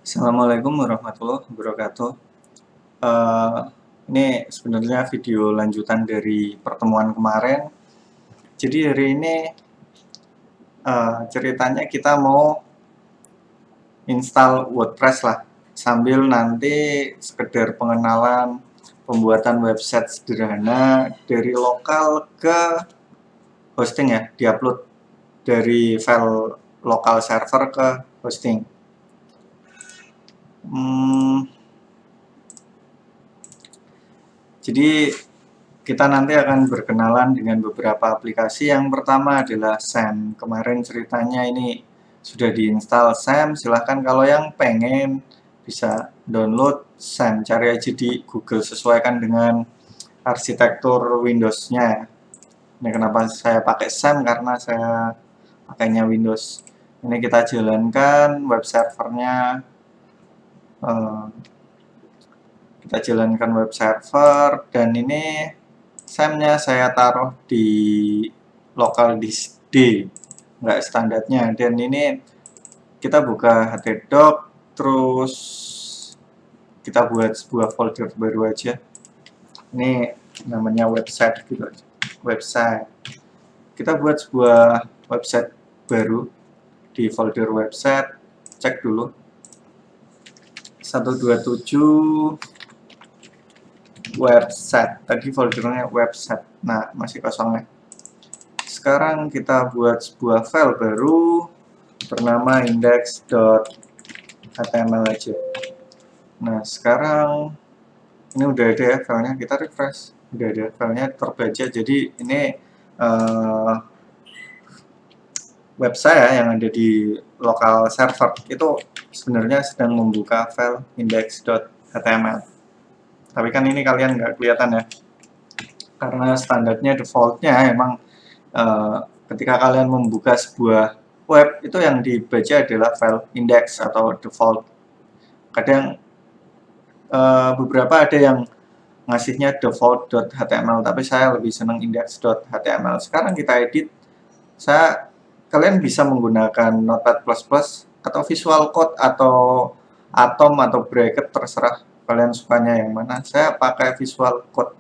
Assalamualaikum warahmatullahi wabarakatuh. Eh, ini sebenarnya video lanjutan dari pertemuan kemarin. Jadi hari ini ceritanya kita mau install WordPress lah, sambil nanti sekedar pengenalan pembuatan website sederhana dari lokal ke hosting ya, diupload dari file lokal server ke hosting. Jadi kita nanti akan berkenalan dengan beberapa aplikasi. Yang pertama adalah SAM. Kemarin ceritanya ini sudah diinstal SAM. Silahkan kalau yang pengen bisa download SAM. Cari aja di Google, sesuaikan dengan arsitektur Windows-nya. Ini kenapa saya pakai SAM, karena saya pakainya Windows. Ini kita jalankan web servernya. Kita jalankan web server, dan ini SAM-nya saya taruh di local disk D, nggak standarnya. Dan ini kita buka htdoc, terus kita buat sebuah folder baru aja. Ini namanya website gitu aja. Website. Kita buat sebuah website baru di folder website. Cek dulu 127 website. Tadi foldernya website. Nah, masih kosong ya. Sekarang kita buat sebuah file baru bernama index.html aja. Nah, sekarang ini udah ada ya filenya, kita refresh. Udah ada filenya terbaca. Jadi ini web saya yang ada di lokal server itu sebenarnya sedang membuka file index.html. Tapi kan ini kalian nggak kelihatan ya, karena standarnya defaultnya emang ketika kalian membuka sebuah web, itu yang dibaca adalah file index atau default. Kadang beberapa ada yang ngasihnya default.html, tapi saya lebih senang index.html. Sekarang kita edit. Kalian bisa menggunakan Notepad++ atau Visual Code atau Atom atau Bracket, terserah kalian sukanya yang mana. Saya pakai Visual Code.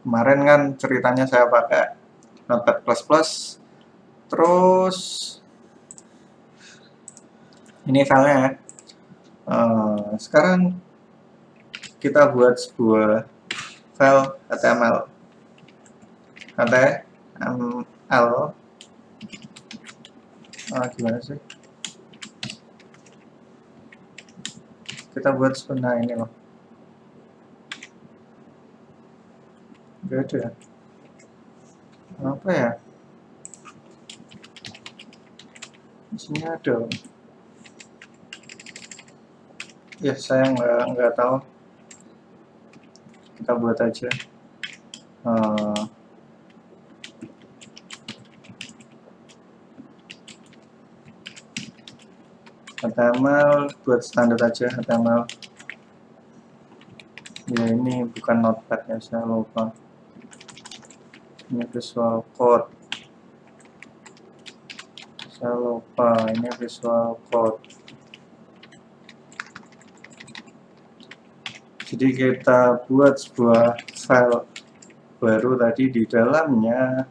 Kemarin kan ceritanya saya pakai Notepad++. Terus ini filenya. Sekarang kita buat sebuah file HTML. Gimana sih? Kita buat sebenarnya ini loh. Gak ada ya? Apa ya? Di sini ada. Ya, saya nggak tahu. Kita buat aja. HTML, buat standar aja HTML. Ya, ini bukan Notepad ya, saya lupa. Ini Visual Code. Saya lupa, ini Visual Code. Jadi kita buat sebuah file baru tadi, di dalamnya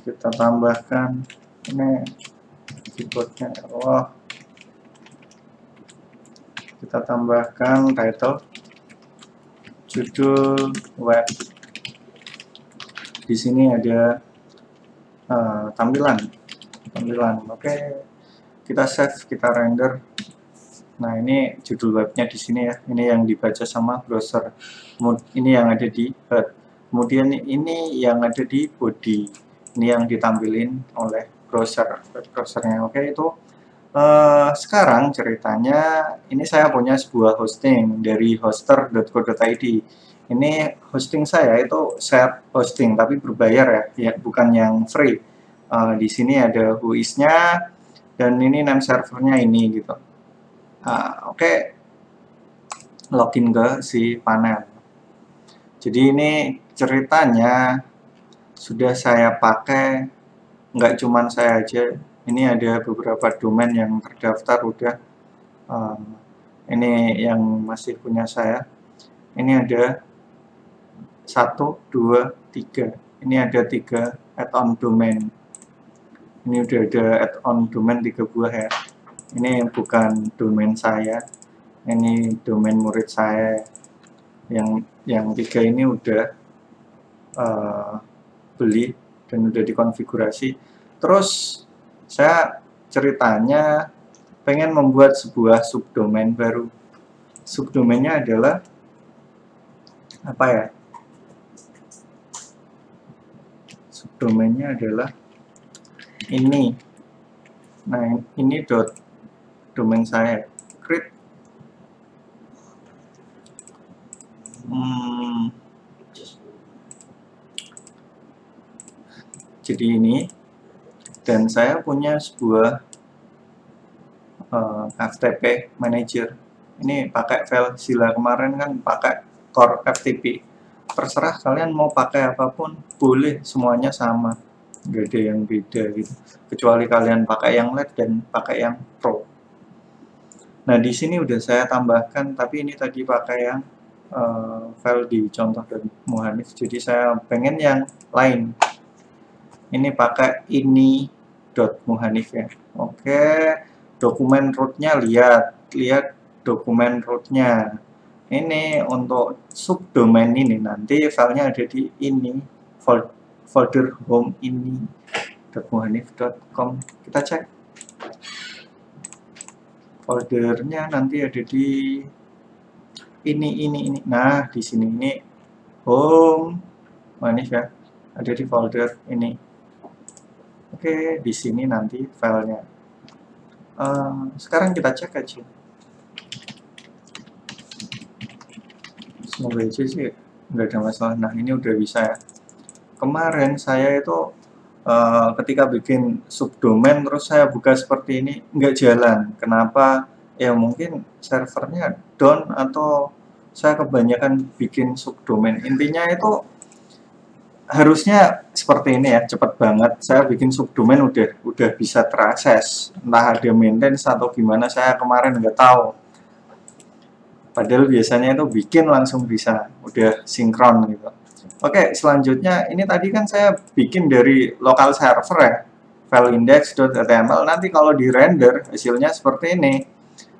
kita tambahkan ini keyboardnya. Kita tambahkan title, judul, web. Di sini ada tampilan. Oke, kita save, kita render. Nah, ini judul webnya di sini ya. Ini yang dibaca sama browser. Ini yang ada di head. Kemudian ini yang ada di body. Ini yang ditampilin oleh browsernya. Oke, itu sekarang ceritanya ini saya punya sebuah hosting dari hoster.co.id. Ini hosting saya itu share hosting, tapi berbayar ya, bukan yang free. Di sini ada whois-nya, dan ini name servernya ini gitu. Oke. Login ke si panel. Jadi ini ceritanya sudah saya pakai, nggak cuman saya aja, ini ada beberapa domain yang terdaftar udah. Ini yang masih punya saya. Ini ada 1, 2, 3. Ini ada 3 add-on domain. Ini udah ada add-on domain 3 buah ya. Ini bukan domain saya, ini domain murid saya. Yang 3 ini udah beli dan udah dikonfigurasi. Terus saya ceritanya pengen membuat sebuah subdomain baru. Subdomainnya adalah apa ya? Subdomainnya adalah ini. Nah, ini domain saya. Create. Jadi ini, dan saya punya sebuah FTP manager. Ini pakai FileZilla, kemarin kan pakai Core FTP. Terserah kalian mau pakai apapun, boleh, semuanya sama, nggak ada yang beda gitu. Kecuali kalian pakai yang LED dan pakai yang Pro. Nah di sini udah saya tambahkan, tapi ini tadi pakai yang file di contoh dari Muhanif. Jadi saya pengen yang lain. Ini pakai ini.muhanif ya. Oke, dokumen rootnya lihat dokumen rootnya. Ini untuk subdomain ini nanti filenya ada di ini folder home ini.muhanif.com. Kita cek foldernya, nanti ada di ini. Nah di sini ini home Muhanif ya, ada di folder ini. Oke, di sini nanti filenya. Sekarang kita cek aja. Semoga aja sih nggak ada masalah. Nah ini udah bisa ya. Kemarin saya itu ketika bikin subdomain terus saya buka seperti ini nggak jalan. Kenapa? Ya mungkin servernya down atau saya kebanyakan bikin subdomain. Intinya itu harusnya seperti ini ya, cepet banget. Saya bikin subdomain udah bisa terakses. Entah ada maintenance atau gimana, saya kemarin nggak tahu. Padahal biasanya itu bikin langsung bisa, udah sinkron gitu. Oke, selanjutnya ini tadi kan saya bikin dari lokal server ya, file index.html. Nanti kalau di render hasilnya seperti ini.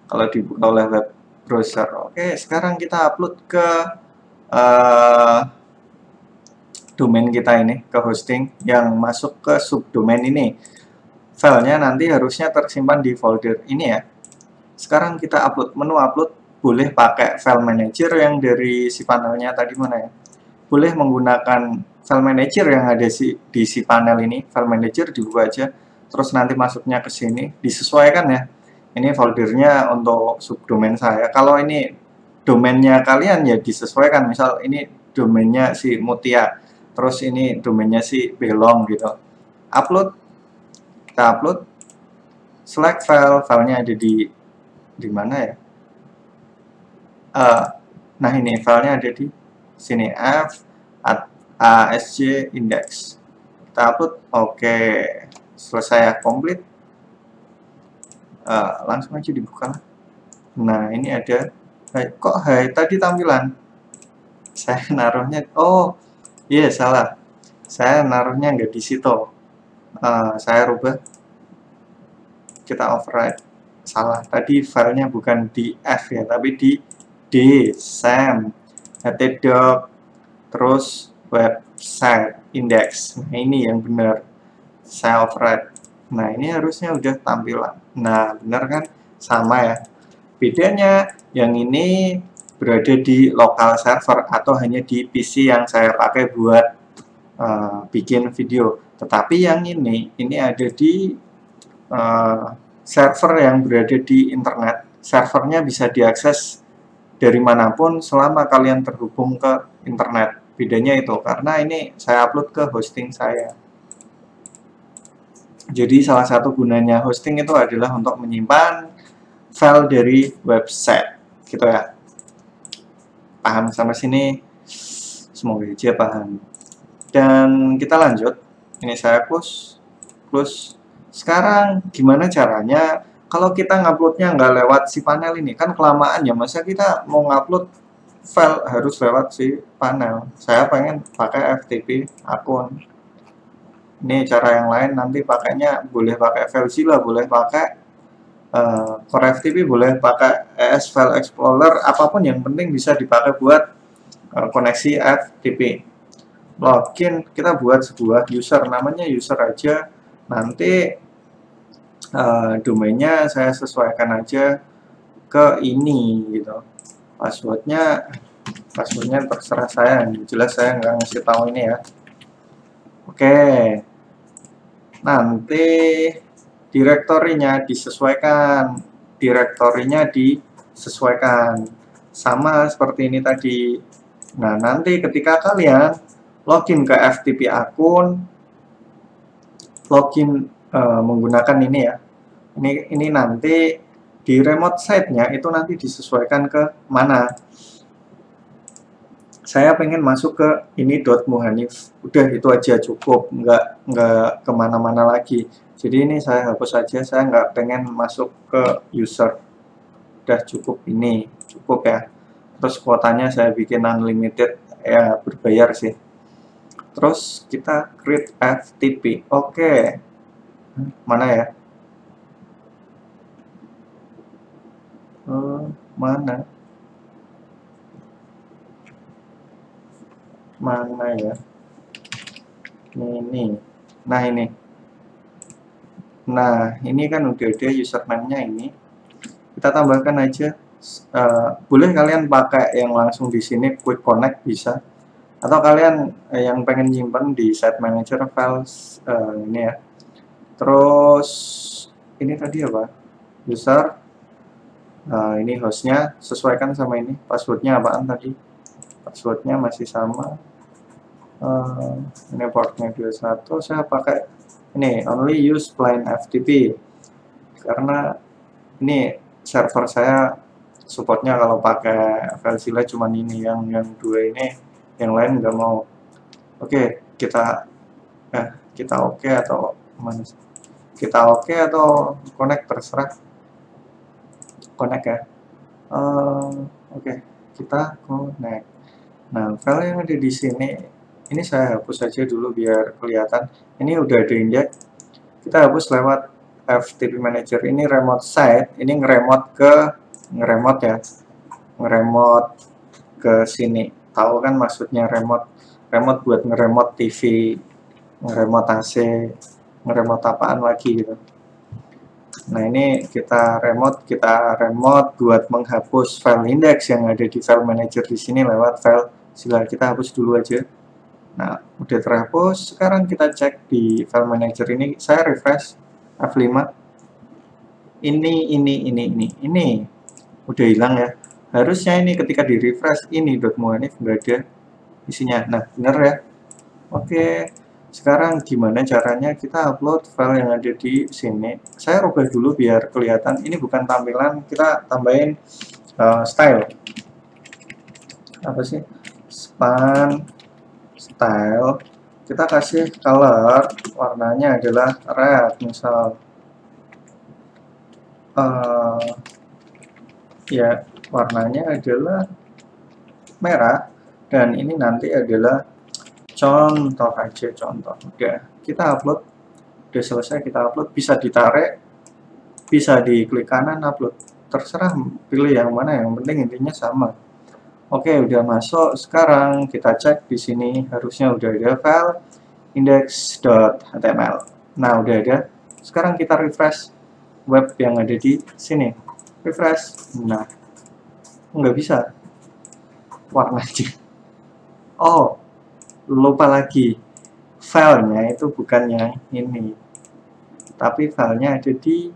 Kalau dibuka oleh web browser. Oke, sekarang kita upload ke domain kita ini, ke hosting yang masuk ke subdomain ini. Filenya nanti harusnya tersimpan di folder ini ya. Sekarang kita upload, menu upload boleh pakai file manager yang dari si panelnya tadi mana ya. Boleh menggunakan file manager yang ada di si panel ini, file manager dibuka aja. Terus nanti masuknya ke sini, disesuaikan ya. Ini foldernya untuk subdomain saya. Kalau ini domainnya kalian ya disesuaikan. Misal ini domainnya si Mutia, terus ini domainnya si Belong gitu. Upload, kita upload, select file, filenya ada di mana ya? Nah ini filenya ada di sini, asj index. Kita upload, oke, selesai ya, komplit. Langsung aja dibuka. Nah ini ada, kok hai tadi tampilan saya naruhnya, oh iya salah, saya naruhnya nggak di situ. Saya rubah, kita override, salah, tadi filenya bukan di F ya, tapi di D, SAM, htdoc, terus website index. Nah ini yang benar, saya override. Nah ini harusnya udah tampilan. Nah benar kan, sama ya. Bedanya yang ini berada di lokal server atau hanya di PC yang saya pakai buat bikin video. Tetapi yang ini ada di server yang berada di internet. Servernya bisa diakses dari manapun selama kalian terhubung ke internet. Bedanya itu, karena ini saya upload ke hosting saya. Jadi salah satu gunanya hosting itu adalah untuk menyimpan file dari website, gitu ya. Paham sampai sini? Semoga aja paham. Dan kita lanjut. Ini saya close. Sekarang gimana caranya kalau kita nguploadnya nggak lewat si panel ini? Kan kelamaan ya, masa kita mau ngupload file harus lewat si panel. Saya pengen pakai FTP akun. Ini cara yang lain, nanti pakainya boleh pakai FileZilla, boleh pakai Core FTP, boleh pakai ES File Explorer, apapun yang penting bisa dipakai buat koneksi FTP. Login, kita buat sebuah user, namanya user aja. Nanti domainnya saya sesuaikan aja ke ini gitu. Passwordnya terserah saya, jelas saya nggak ngasih tahu ini ya. Oke, nanti direktorinya disesuaikan sama seperti ini tadi. Nah, nanti ketika kalian login ke FTP akun, login menggunakan ini ya, ini nanti di remote site-nya itu nanti disesuaikan ke mana. Saya pengen masuk ke ini .muhanif, udah itu aja cukup, nggak kemana-mana lagi. Jadi ini saya hapus aja, saya nggak pengen masuk ke user, udah cukup ini, cukup ya. Terus kuotanya saya bikin unlimited, ya berbayar sih. Terus kita create FTP, oke. Mana ya? Mana ya? Ini. Nah, ini. Nah, ini kan udah ada username-nya ini. Kita tambahkan aja. Boleh kalian pakai yang langsung di sini quick connect bisa. Atau kalian yang pengen nyimpen di site manager files ini ya. Terus ini tadi apa? User. Ini hostnya sesuaikan sama ini. Passwordnya apaan tadi? Passwordnya masih sama. Ini portnya 21. Saya pakai ini only use plain FTP karena ini server saya supportnya kalau pakai FileZilla cuma ini, yang dua ini, yang lain nggak mau. Oke, kita oke atau mana? Kita oke atau connect, terserah. Connect ya. Oke, kita connect. Nah, file yang ada di sini ini saya hapus saja dulu biar kelihatan. Ini udah ada index. Kita hapus lewat FTP Manager. Ini remote site. Ini ngeremot ya. Ngeremot ke sini. Tahu kan maksudnya remote? Remote buat ngeremot TV, ngeremot AC, ngeremot apaan lagi gitu. Nah, ini kita remote buat menghapus file index yang ada di file manager di sini lewat file. Silahkan kita hapus dulu aja. Nah, udah terhapus. Sekarang kita cek di file manager ini. Saya refresh F5. Ini udah hilang ya. Harusnya ini ketika di refresh ini .muhanif nggak ada isinya. Nah, bener ya. Oke. Sekarang gimana caranya kita upload file yang ada di sini. Saya rubah dulu biar kelihatan. Ini bukan tampilan, kita tambahin style. Apa sih? Span style, kita kasih color, warnanya adalah red misal. Ya, warnanya adalah merah, dan ini nanti adalah contoh aja, contoh. Udah, kita upload, udah selesai kita upload, bisa ditarik, bisa diklik kanan upload, terserah pilih yang mana, yang penting intinya sama. Oke, udah masuk. Sekarang kita cek di sini, harusnya udah ada file index.html. Nah, udah ada. Sekarang kita refresh web yang ada di sini. Refresh. Nah, nggak bisa. Warnanya. Oh, lupa lagi. Filenya itu bukan yang ini. Tapi filenya ada di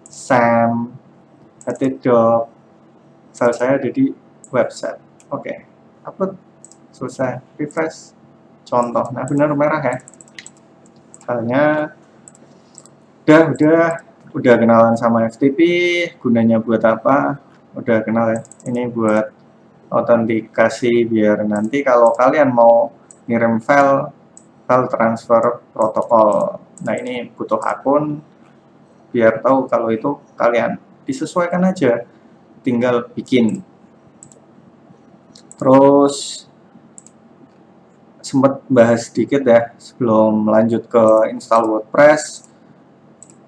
sam.htdoc. File saya ada di website. Oke, upload, selesai, refresh, contoh. Nah, benar merah ya. Filenya udah kenalan sama FTP, gunanya buat apa? Udah kenal ya. Ini buat autentikasi biar nanti kalau kalian mau ngirim file transfer protokol. Nah, ini butuh akun biar tahu kalau itu kalian. Disesuaikan aja, tinggal bikin. Terus sempat bahas sedikit ya sebelum lanjut ke install WordPress.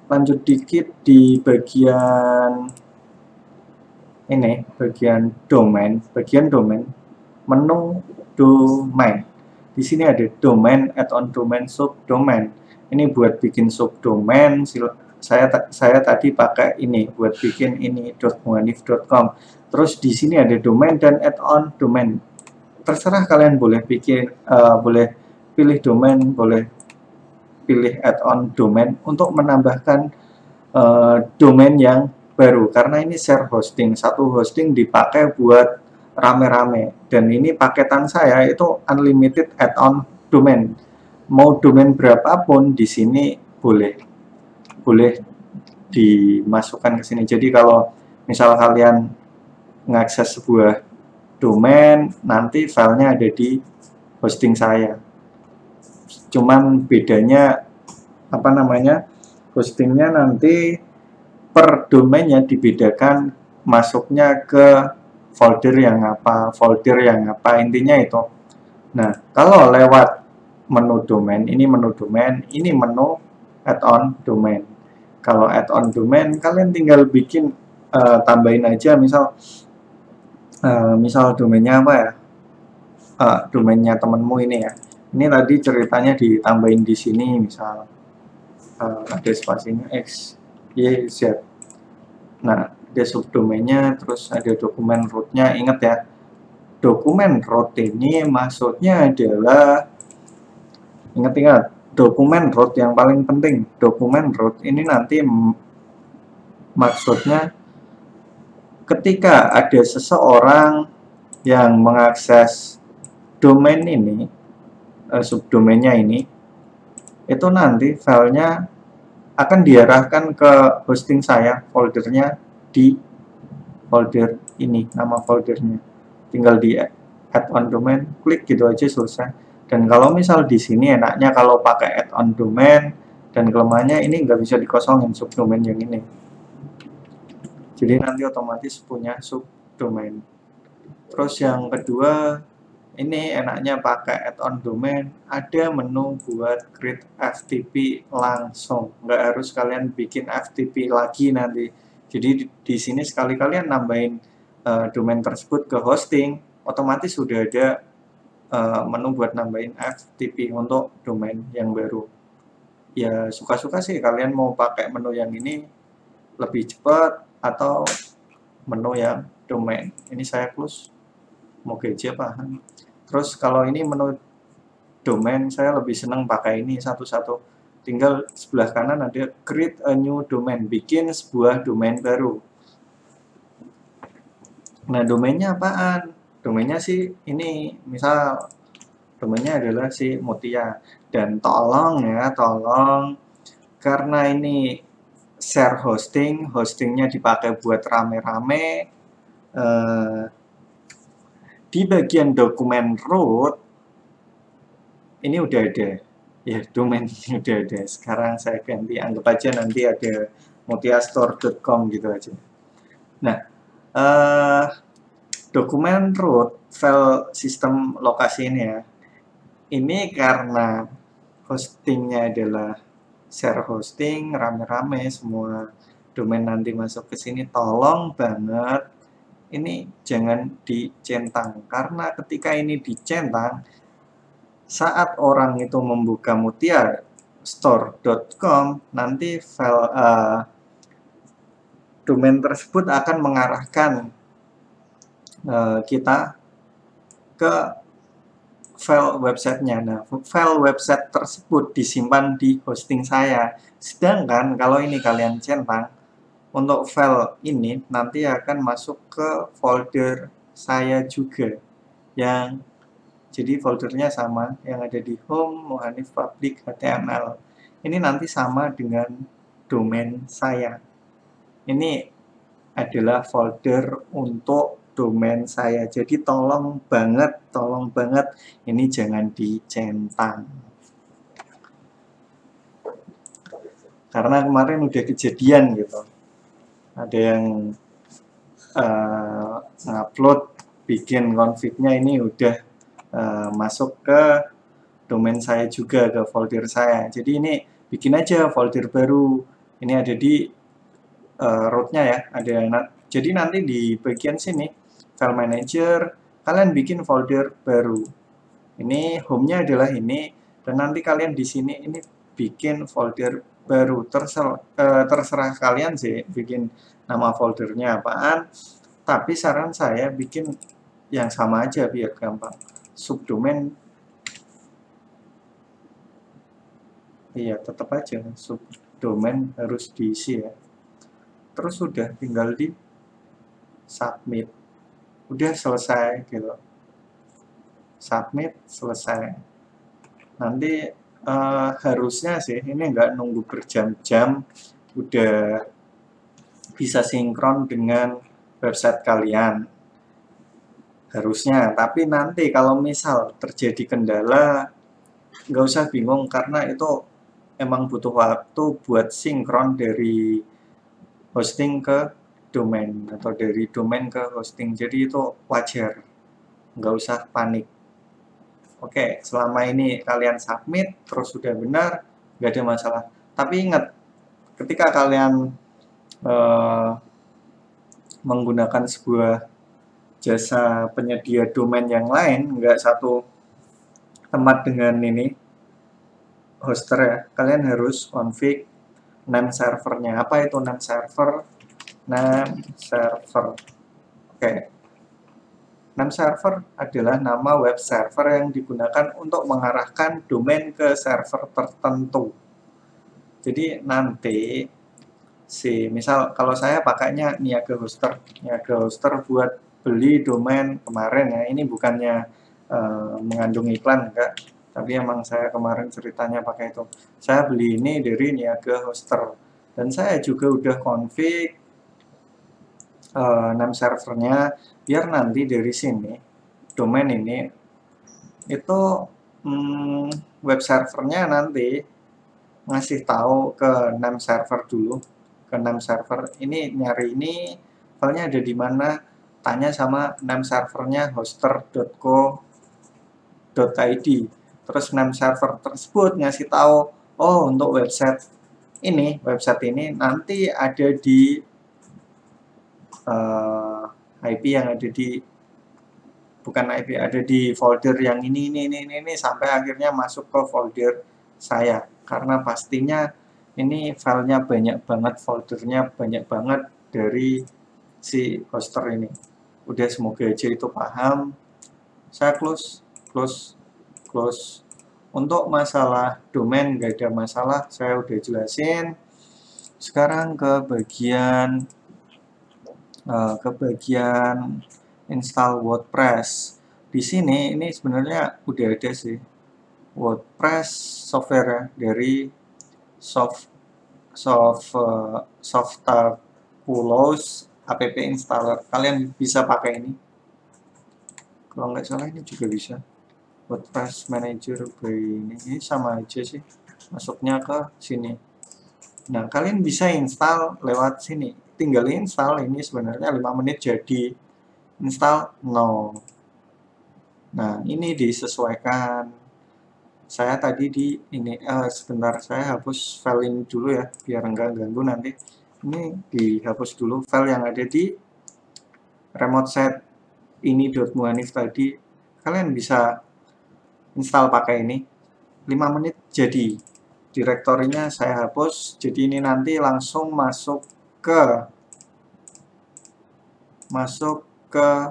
Lanjut dikit di bagian ini, bagian domain, menu domain. Di sini ada domain, add-on domain, subdomain. Ini buat bikin subdomain. Saya tadi pakai ini buat bikin ini .muhanif.com. Terus di sini ada domain dan add-on domain. Terserah kalian boleh bikin, boleh pilih domain, boleh pilih add-on domain untuk menambahkan domain yang baru. Karena ini share hosting, satu hosting dipakai buat rame-rame. Dan ini paketan saya itu unlimited add-on domain. Mau domain berapapun di sini boleh dimasukkan ke sini. Jadi kalau misal kalian mengakses sebuah domain, nanti filenya ada di hosting saya. Cuman bedanya apa namanya? Hostingnya nanti per domainnya dibedakan masuknya ke folder yang apa, intinya itu. Nah, kalau lewat menu domain, ini menu add-on domain. Kalau add-on domain, kalian tinggal bikin, tambahin aja, misal domainnya apa ya? Domainnya temenmu ini ya. Ini tadi ceritanya ditambahin di sini, misal ada spasinya X, Y, Z. Nah, ada subdomainnya, terus ada dokumen root-nya. Ingat ya, dokumen root ini maksudnya adalah, ingat-ingat, dokumen root yang paling penting. Dokumen root ini nanti maksudnya ketika ada seseorang yang mengakses domain ini, subdomainnya ini, itu nanti filenya akan diarahkan ke hosting saya, foldernya di folder ini, nama foldernya. Tinggal di add-on domain, klik gitu aja selesai. Dan kalau misal di sini enaknya kalau pakai add-on domain, dan kelemahannya ini nggak bisa dikosongin subdomain yang ini. Jadi nanti otomatis punya subdomain. Terus yang kedua, ini enaknya pakai add-on domain, ada menu buat create FTP langsung. Nggak harus kalian bikin FTP lagi nanti. Jadi di sini sekali kalian nambahin domain tersebut ke hosting, otomatis sudah ada menu buat nambahin FTP untuk domain yang baru. Ya suka-suka sih kalian mau pakai menu yang ini lebih cepat atau menu yang domain. Ini saya close, mau aja paham. Terus kalau ini menu domain, saya lebih senang pakai ini satu-satu. Tinggal sebelah kanan ada create a new domain, bikin sebuah domain baru. Nah, domainnya apaan? Domainnya sih ini, misal domainnya adalah si Mutia. Dan tolong ya, karena ini share hosting, hostingnya dipakai buat rame-rame, di bagian dokumen root ini udah ada ya, domain ini udah ada. Sekarang saya ganti, anggap aja nanti ada mutiastore.com gitu aja. Nah, dokumen root file sistem lokasi ini ya, ini karena hostingnya adalah share hosting, rame-rame semua domain nanti masuk ke sini, tolong banget ini jangan dicentang, karena ketika ini dicentang, saat orang itu membuka mutiastore.com, nanti file domain tersebut akan mengarahkan kita ke file websitenya. Nah, file website tersebut disimpan di hosting saya. Sedangkan kalau ini kalian centang, untuk file ini nanti akan masuk ke folder saya juga, yang jadi foldernya sama, yang ada di home Muhanif Public HTML. Ini nanti sama dengan domain saya. Ini adalah folder untuk subdomain saya. Jadi tolong banget ini jangan dicentang. Karena kemarin udah kejadian gitu. Ada yang ngupload bikin config-nya ini udah masuk ke domain saya juga, ke folder saya. Jadi ini bikin aja folder baru. Ini ada di root-nya ya. Jadi nanti di bagian sini file manager kalian bikin folder baru. Ini home-nya adalah ini, dan nanti kalian di sini ini bikin folder baru. Terserah kalian sih bikin nama foldernya apaan. Tapi saran saya bikin yang sama aja biar gampang. Subdomain, iya tetap aja subdomain harus diisi ya. Terus udah tinggal di submit. Udah selesai gitu. Submit, selesai. Nanti harusnya sih ini nggak nunggu berjam-jam, udah bisa sinkron dengan website kalian. Harusnya, tapi nanti kalau misal terjadi kendala, nggak usah bingung karena itu emang butuh waktu buat sinkron dari hosting ke domain atau dari domain ke hosting. Jadi itu wajar, nggak usah panik. Oke, selama ini kalian submit terus sudah benar, nggak ada masalah. Tapi ingat, ketika kalian menggunakan sebuah jasa penyedia domain yang lain, nggak satu tempat dengan ini hoster ya, kalian harus config name servernya. Apa itu name server? Name server. Oke. Name server adalah nama web server yang digunakan untuk mengarahkan domain ke server tertentu. Jadi nanti misal kalau saya pakainya Niaga Hoster buat beli domain kemarin ya. Ini bukannya mengandung iklan enggak, tapi emang saya kemarin ceritanya pakai itu. Saya beli ini dari Niaga Hoster dan saya juga udah config name servernya biar nanti dari sini domain ini itu web servernya nanti ngasih tahu ke name server dulu, ke name server ini nyari ini filenya ada di mana, tanya sama name servernya hoster.co.id. Terus name server tersebut ngasih tahu, oh untuk website ini nanti ada di IP yang ada di ada di folder yang ini sampai akhirnya masuk ke folder saya, karena pastinya ini filenya banyak banget, foldernya banyak banget dari si hoster ini. Udah, semoga aja itu paham. Saya close. Untuk masalah domain nggak ada masalah, saya udah jelasin. Sekarang ke bagian install WordPress. Di sini ini sebenarnya udah ada sih WordPress software ya, dari Softaculous app installer. Kalian bisa pakai ini. Kalau nggak salah ini juga bisa. WordPress Manager by ini sama aja sih. Masuknya ke sini. Nah, kalian bisa install lewat sini. Tinggal install, ini sebenarnya 5 menit jadi. Install no. Nah, ini disesuaikan. Saya tadi di ini sebentar, saya hapus file ini dulu ya biar enggak ganggu nanti. Ini dihapus dulu file yang ada di remote set ini.muhanif tadi. Kalian bisa install pakai ini. 5 menit jadi. Direktorinya saya hapus. Jadi ini nanti langsung masuk ke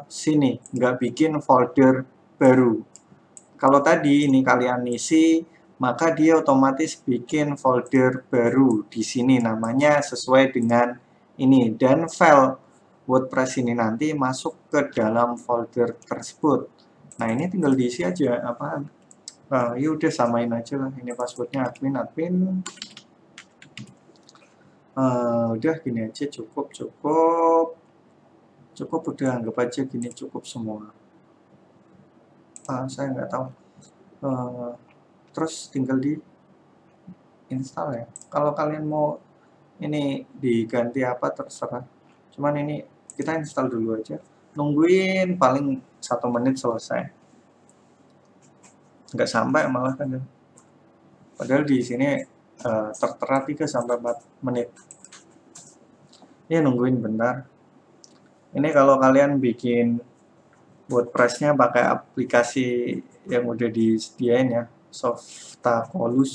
sini, nggak bikin folder baru. Kalau tadi ini kalian isi, maka dia otomatis bikin folder baru di sini, namanya sesuai dengan ini, dan file WordPress ini nanti masuk ke dalam folder tersebut. Nah, ini tinggal diisi aja apaan. Ya udah, samain aja lah, ini passwordnya admin. Udah gini aja, cukup Cukup, udah anggap aja gini cukup semua. Saya nggak tahu. Terus tinggal di install ya. Kalau kalian mau ini diganti apa terserah. Cuman ini kita install dulu aja. Nungguin paling 1 menit selesai. Nggak sampai malah kan. Padahal di sini tertera 3 sampai 4 menit. Ini nungguin bentar. Ini kalau kalian bikin WordPress-nya pakai aplikasi yang udah disediain ya, Softacolus.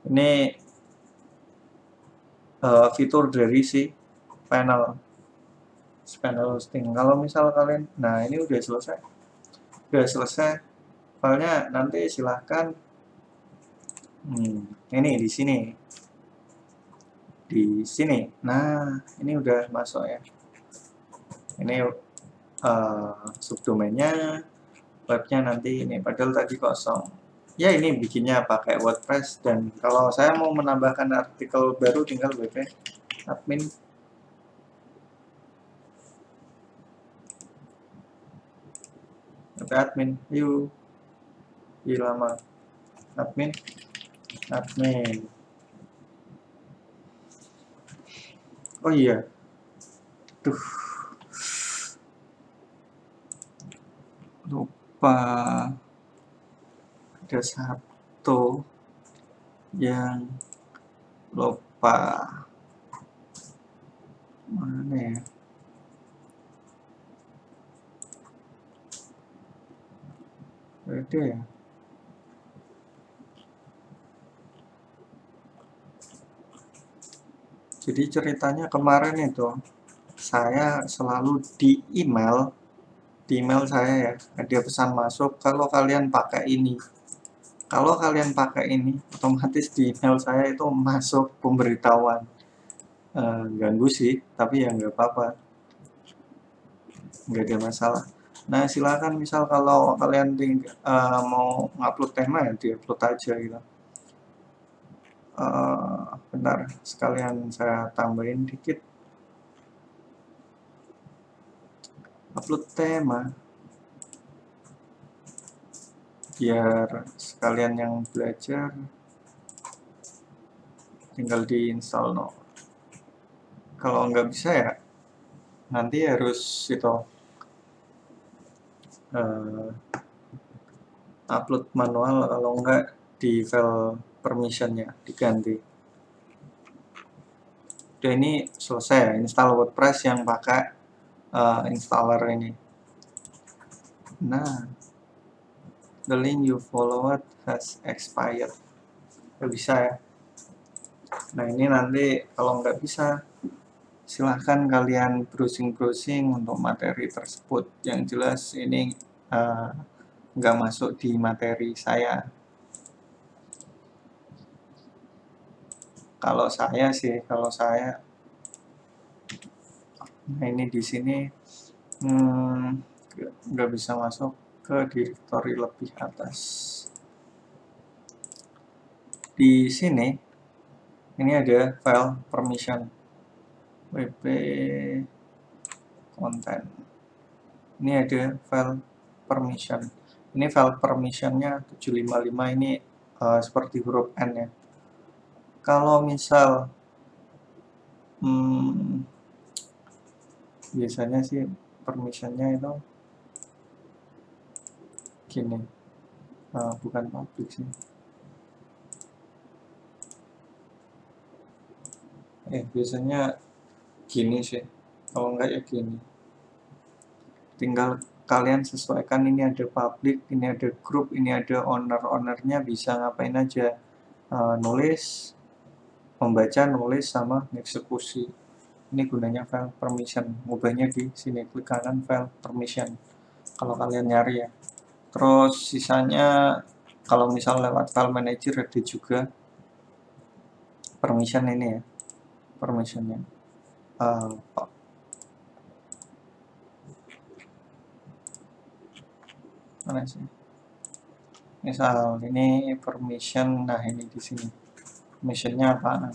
Ini fitur dari si panel hosting. Kalau misal kalian, nah ini udah selesai, filenya nanti silahkan ini di sini. Nah ini udah masuk ya. Ini subdomainnya, webnya nanti ini, padahal tadi kosong ya. Ini bikinnya pakai WordPress, dan kalau saya mau menambahkan artikel baru tinggal wp admin yuk lama admin oh iya tuh lupa, ada satu yang lupa, mana ya, ada ya. Jadi ceritanya kemarin itu saya selalu di email saya ya ada pesan masuk kalau kalian pakai ini. Kalau kalian pakai ini, otomatis di email saya itu masuk pemberitahuan. Ganggu sih, tapi ya nggak apa-apa, nggak ada masalah. Nah silakan, misal kalau kalian mau ngupload tema ya diupload aja gitu. Bentar, sekalian saya tambahin dikit. Upload tema biar sekalian yang belajar tinggal diinstal no. Kalau nggak bisa ya nanti harus itu upload manual, kalau nggak di file permissionnya diganti. Udah, ini selesai ya, install WordPress yang pakai installer ini. Nah, the link you followed has expired. Nggak bisa ya. Nah ini nanti kalau nggak bisa, silahkan kalian browsing untuk materi tersebut. Yang jelas ini nggak masuk di materi saya. Kalau saya nah ini di sini nggak bisa masuk ke directory lebih atas. Di sini ini ada file permission wp content. Ini ada file permission. Ini file permissionnya 755, ini seperti huruf N ya. Kalau misal biasanya sih permissionnya itu gini, bukan public sih, biasanya gini sih, kalau enggak ya gini. Tinggal kalian sesuaikan, ini ada public, ini ada group, ini ada ownernya, bisa ngapain aja, nulis, membaca, nulis, sama eksekusi. Ini gunanya file permission, ngubahnya di sini, klik kanan file permission kalau kalian nyari ya. Terus sisanya kalau misal lewat file manager ada juga permission ini ya, permissionnya. Mana sih? Misal ini permission, nah ini di sini permissionnya apa?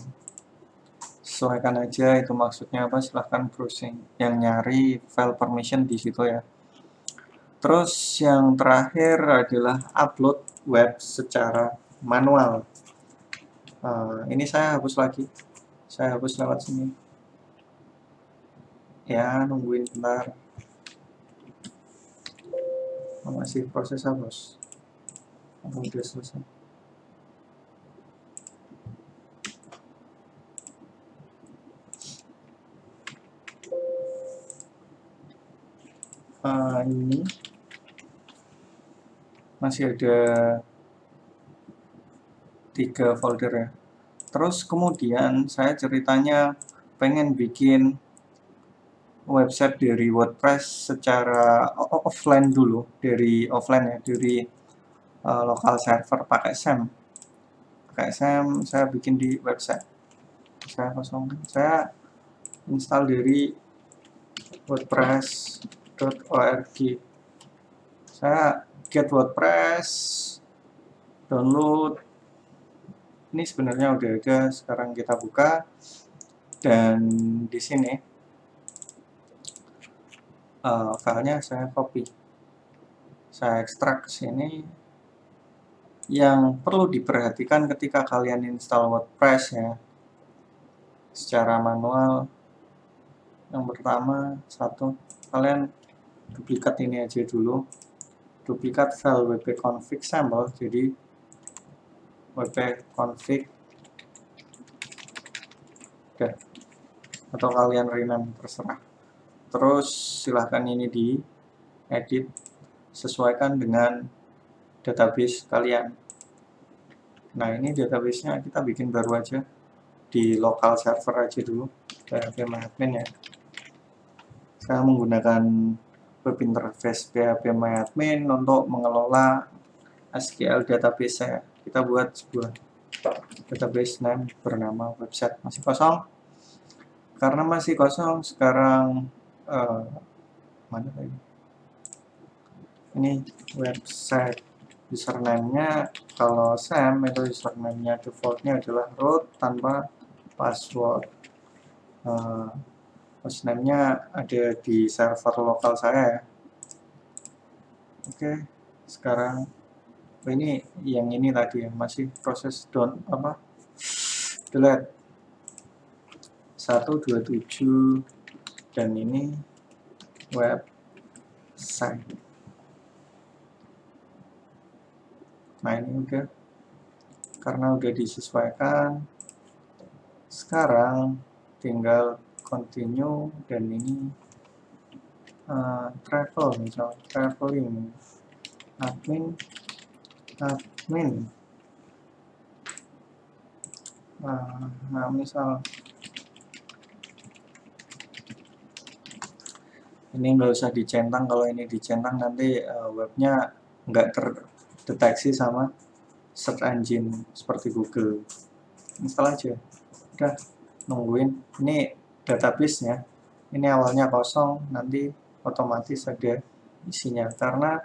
sesuaikan aja itu maksudnya apa, silahkan browsing. Yang nyari file permission di situ ya. Terus yang terakhir adalah upload web secara manual. Ini saya hapus lagi. Saya hapus lewat sini. Ya, nungguin bentar. Masih proses hapus. Udah selesai. Ini masih ada 3 folder ya. Terus kemudian saya ceritanya pengen bikin website dari WordPress secara offline dulu, dari offline ya, dari lokal server pakai SAM. Saya bikin di website. Saya install dari wordpress.org. Saya get WordPress, download. Ini sebenarnya udah ada, sekarang kita buka. Dan di sini filenya saya copy. Saya ekstrak ke sini. Yang perlu diperhatikan ketika kalian install WordPress ya, secara manual, yang pertama, kalian duplikat ini aja dulu, duplikat file wp-config sampel, jadi wp-config, oke, atau kalian rename terserah. Terus silahkan ini di edit, sesuaikan dengan database kalian. Nah, ini databasenya kita bikin baru aja di local server aja dulu, phpMyAdmin ya. Saya menggunakan web interface phpMyAdmin untuk mengelola SQL database saya. Kita buat sebuah database name bernama website. Masih kosong. Karena masih kosong, sekarang mana lagi? Ini website. Username-nya kalau Sam itu username-nya defaultnya adalah root tanpa password. Hostname-nya ada di server lokal saya ya. Oke, sekarang ini yang ini tadi ya, masih proses delete 127 dan ini website. Nah, ini udah, karena udah disesuaikan, sekarang tinggal continue, dan ini travel, misal traveling, admin, nah misal ini nggak usah dicentang, kalau ini dicentang nanti webnya nggak terdeteksi sama search engine seperti Google. Install aja, udah, nungguin. Ini database-nya, ini awalnya kosong, nanti otomatis ada isinya, karena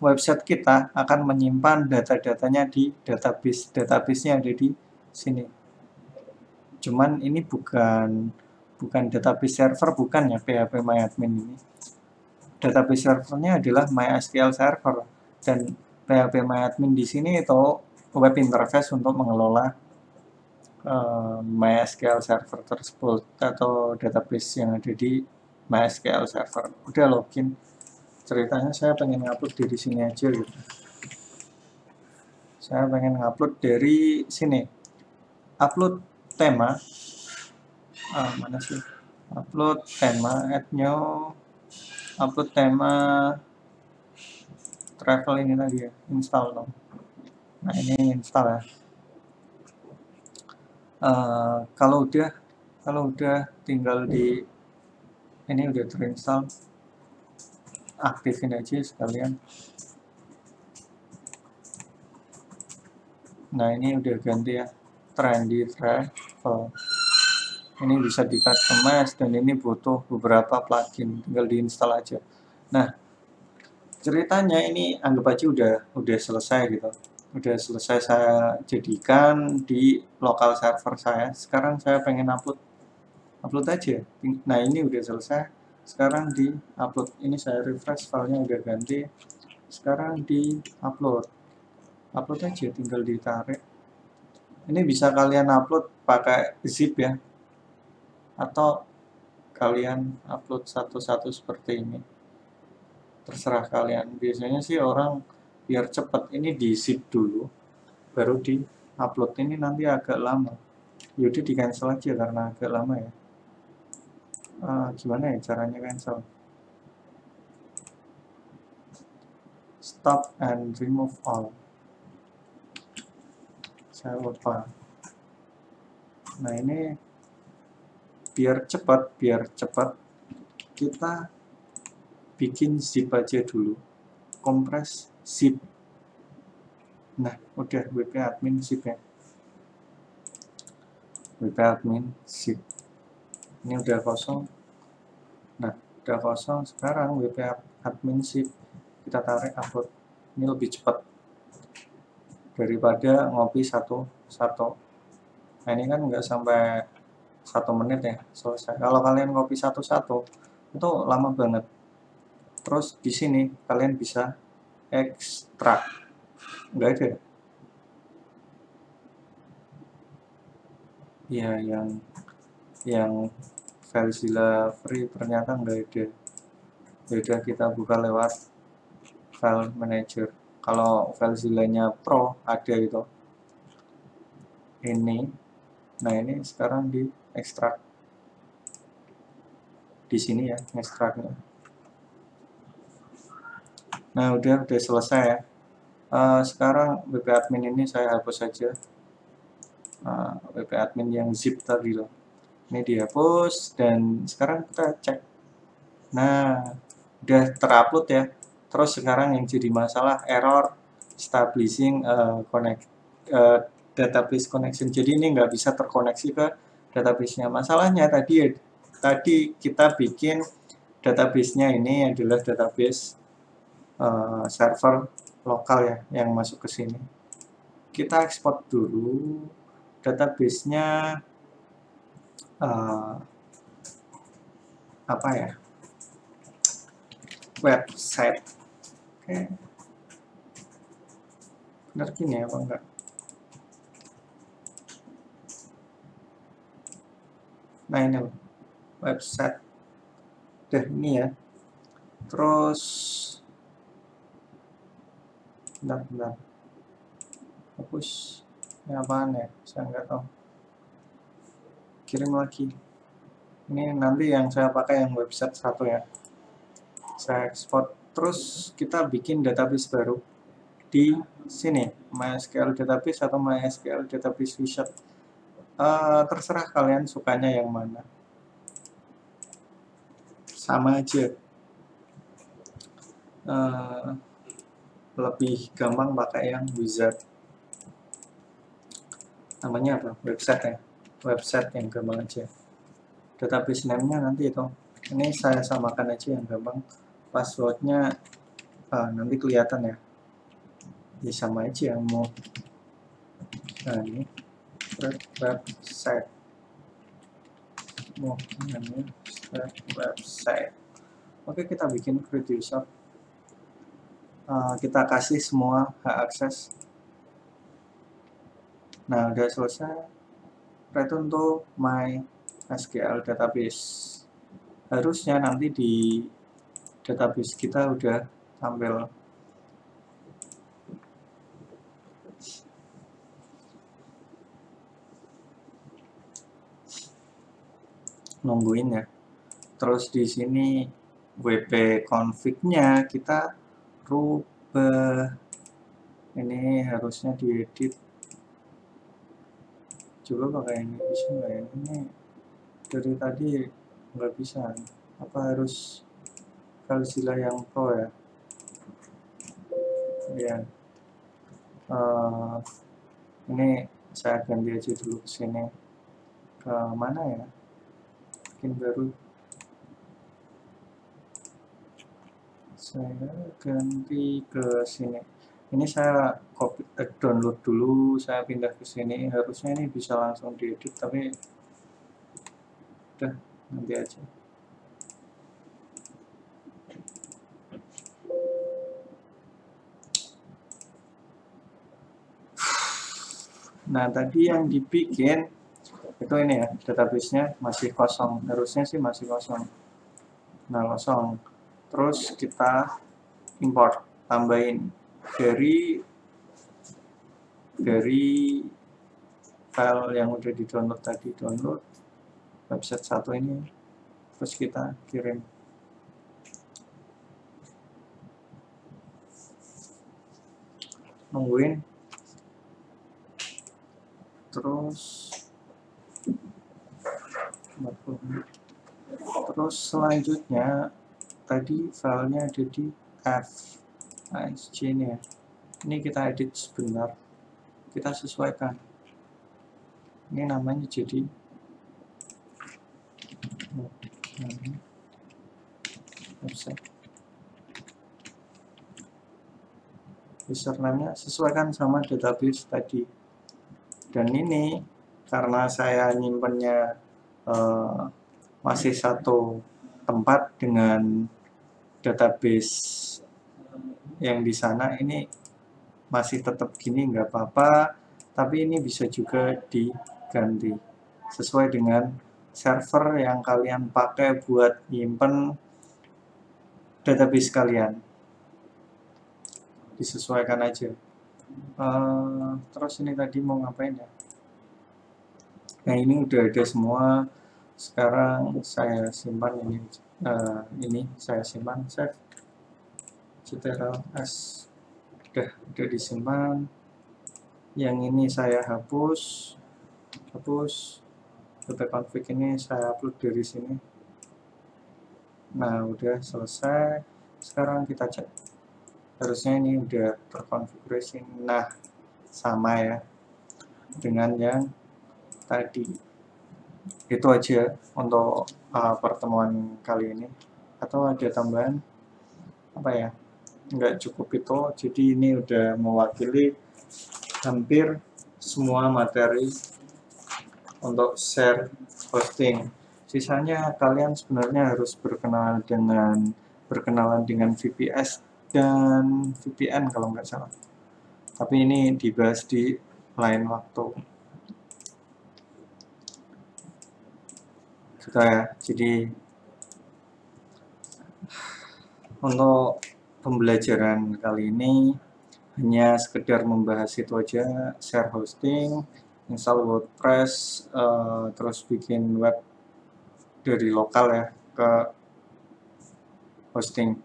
website kita akan menyimpan data-datanya di database-nya ada di sini. Cuman ini bukan database server, bukan ya, phpMyAdmin ini. Database servernya adalah MySQL server, dan phpMyAdmin di sini itu web interface untuk mengelola MySQL server tersebut atau database yang ada di MySQL server. Udah login. Ceritanya saya pengen ngupload dari sini aja gitu. Saya pengen ngupload dari sini. Upload tema. Mana sih? Upload tema, add new, upload tema travel ini tadi ya, install dong. Nah, ini install ya. Kalau udah tinggal di ini udah terinstall, aktifin aja sekalian. Nah, ini udah ganti ya, trendy travel. Ini bisa di customize, dan ini butuh beberapa plugin, tinggal diinstal aja. Nah, ceritanya ini anggap aja udah selesai gitu. udah selesai saya jadikan di lokal server saya. Sekarang saya pengen upload aja. Nah, ini udah selesai. Sekarang di upload. Ini saya refresh, filenya udah ganti. Sekarang di upload aja, tinggal ditarik. Ini bisa kalian upload pakai zip ya, atau kalian upload satu-satu seperti ini, terserah kalian. Biasanya sih orang biar cepat ini di zip dulu baru di upload. Ini nanti agak lama, yaudah di cancel aja karena agak lama ya. Gimana ya caranya cancel? Stop and remove all. Saya lupa. Nah, ini biar cepat kita bikin zip aja dulu, kompres zip. Nah, udah WP admin zip ya, WP admin zip. Ini udah kosong. Nah, udah kosong. Sekarang WP admin zip kita tarik upload. Ini lebih cepat daripada ngopi satu-satu. Nah, ini kan nggak sampai 1 menit ya selesai. Kalau kalian ngopi satu-satu itu lama banget. Terus di sini kalian bisa ekstrak. Nggak ada. Ya, yang FileZilla free ternyata nggak ada. Beda, kita buka lewat file manager. Kalau FileZilla-nya Pro ada itu. Ini. Nah, ini sekarang di ekstrak. Di sini ya, ekstraknya. Nah, udah selesai ya. Sekarang WP admin ini saya hapus saja. WP admin yang zip tadi loh. Ini dihapus dan sekarang kita cek. Nah, udah terupload ya. Terus sekarang yang jadi masalah error establishing database connection. Jadi ini nggak bisa terkoneksi ke database-nya. Masalahnya tadi kita bikin database-nya ini adalah database server lokal ya yang masuk ke sini. Kita ekspor dulu database-nya apa ya? Website. Oke. Benar gini apa enggak? Nah, ini loh. Website. Udah ini ya. Terus bentar. Hapus. Ini apaan ya? Saya nggak tahu. Kirim lagi. Ini nanti yang saya pakai yang website 1 ya. Saya ekspor. Terus kita bikin database baru di sini, MySQL database atau MySQL database wizard. Terserah kalian sukanya yang mana. Sama aja. Lebih gampang pakai yang wizard. Namanya apa? Website ya. Website yang gampang aja. Database name-nya nanti itu. Ini saya samakan aja yang gampang. Passwordnya nanti kelihatan ya. Ya sama aja yang mau. Nah, ini website. Mau ini website. Oke, kita bikin create user. Kita kasih semua hak akses. Nah, udah selesai. Return to MySQL database. Harusnya nanti di database kita udah tampil. Nungguin ya. Terus di sini WP config-nya kita rubah. Ini harusnya diedit. Coba pakai ini bisa nggak ya? Ini dari tadi nggak bisa. Apa harus FileZilla yang Pro ya? Ya. Ini saya ganti aja dulu ke sini. Ke mana ya? Bikin baru. Saya ganti ke sini. Ini saya copy, download dulu, saya pindah ke sini. Harusnya ini bisa langsung diedit, tapi udah nanti aja. Nah, tadi yang dibikin itu ini ya, database-nya masih kosong. Harusnya sih masih kosong. Nah, kosong. Terus kita import, tambahin dari file yang udah di-download tadi, download website 1 ini. Terus kita kirim. Nungguin. Terus selanjutnya tadi filenya ada di ASC ini ya. Ini kita edit sebentar, kita sesuaikan. Ini namanya jadi website. Username-nya sesuaikan sama database tadi. Dan ini karena saya nyimpennya masih satu tempat dengan database yang di sana, ini masih tetap gini nggak apa-apa, tapi ini bisa juga diganti sesuai dengan server yang kalian pakai buat nyimpen database kalian. Disesuaikan aja. Terus ini tadi mau ngapain ya? Nah, ini udah ada semua. Sekarang saya simpan ini saya simpan, save ctrl s. Udah disimpan. Yang ini saya hapus config ini saya upload dari sini. Nah, udah selesai. Sekarang kita cek, harusnya ini udah terkonfigurasi. Nah, sama ya dengan yang tadi. Itu aja untuk pertemuan kali ini. Atau ada tambahan apa ya? Nggak cukup itu. Jadi ini udah mewakili hampir semua materi untuk share hosting. Sisanya kalian sebenarnya harus berkenalan dengan VPS dan VPN kalau nggak salah. Tapi ini dibahas di lain waktu. Gitu ya. Jadi untuk pembelajaran kali ini hanya sekedar membahas itu aja, share hosting, install WordPress, terus bikin web dari lokal ya ke hosting.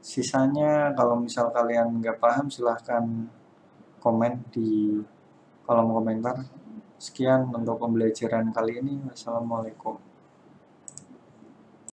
Sisanya kalau misal kalian nggak paham silahkan komen di kolom komentar. Sekian untuk pembelajaran kali ini. Wassalamualaikum.